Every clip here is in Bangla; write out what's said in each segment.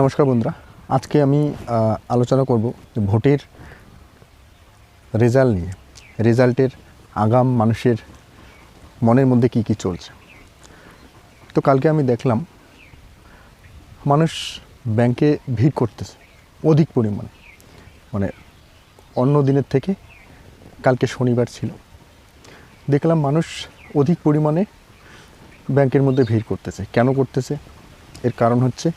নমস্কার বন্ধুরা, আজকে আমি আলোচনা করব যে ভোটের রেজাল্ট নিয়ে। রেজাল্টের আগাম মানুষের মনের মধ্যে কি কি চলছে। তো কালকে আমি দেখলাম মানুষ ব্যাংকে ভিড় করতেছে অধিক পরিমাণে, মানে অন্য দিনের থেকে। কালকে শনিবার ছিল, দেখলাম মানুষ অধিক পরিমাণে ব্যাংকের মধ্যে ভিড় করতেছে। কেন করতেছে? এর কারণ হচ্ছে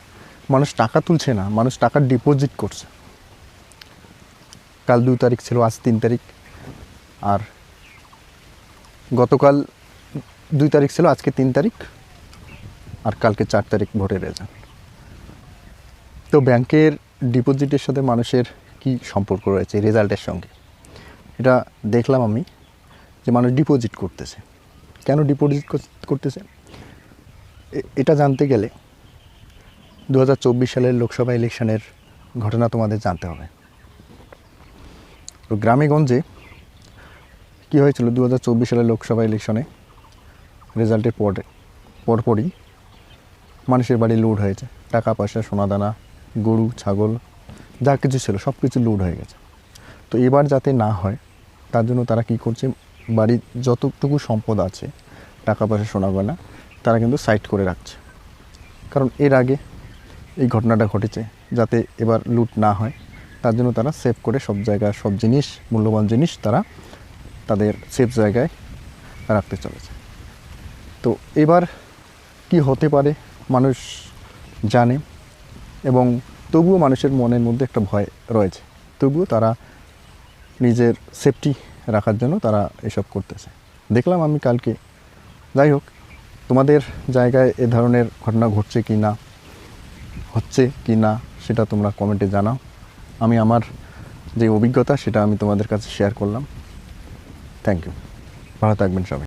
মানুষ টাকা তুলছে না, মানুষ টাকা ডিপোজিট করছে। কাল 2 তারিখ ছিল, আজ 3 তারিখ, আর গতকাল 2 তারিখ ছিল, আজকে 3 তারিখ, আর কালকে 4 তারিখ ভোটের রেজাল্ট। তো ব্যাংকের ডিপোজিটের সাথে মানুষের কি সম্পর্ক রয়েছে রেজাল্টের সঙ্গে, এটা দেখলাম আমি যে মানুষ ডিপোজিট করতেছে। কেন ডিপোজিট করতেছে এটা জানতে গেলে 2024 সালের লোকসভা ইলেকশনের ঘটনা তোমাদের জানতে হবে। তো গ্রামে গঞ্জে কী হয়েছিল 2024 সালের লোকসভা ইলেকশনে রেজাল্টের পরপরই মানুষের বাড়ি লুট হয়েছে। টাকা পয়সা, সোনাদানা, গরু, ছাগল যা কিছু ছিল সব কিছু লুট হয়ে গেছে। তো এবার যাতে না হয় তার জন্য তারা কি করছে, বাড়ির যতটুকু সম্পদ আছে, টাকা পয়সা, সোনাগয়না, তারা কিন্তু সাইড করে রাখছে। কারণ এর আগে এই ঘটনাটা ঘটেছে, যাতে এবার লুট না হয় তার জন্য তারা সেভ করে সব জায়গায় সব জিনিস, মূল্যবান জিনিস তারা তাদের সেফ জায়গায় রাখতে চলেছে। তো এবার কি হতে পারে মানুষ জানে, এবং তবুও মানুষের মনের মধ্যে একটা ভয় রয়েছে। তবুও তারা নিজের সেফটি রাখার জন্য তারা এসব করতেছে। দেখলাম আমি কালকে। যাই হোক, তোমাদের জায়গায় এ ধরনের ঘটনা ঘটছে কি না, হচ্ছে কি না, সেটা তোমরা কমেন্টে জানাও। আমি আমার যে অভিজ্ঞতা সেটা আমি তোমাদের কাছে শেয়ার করলাম। থ্যাংক ইউ, ভালো থাকবেন সবাই।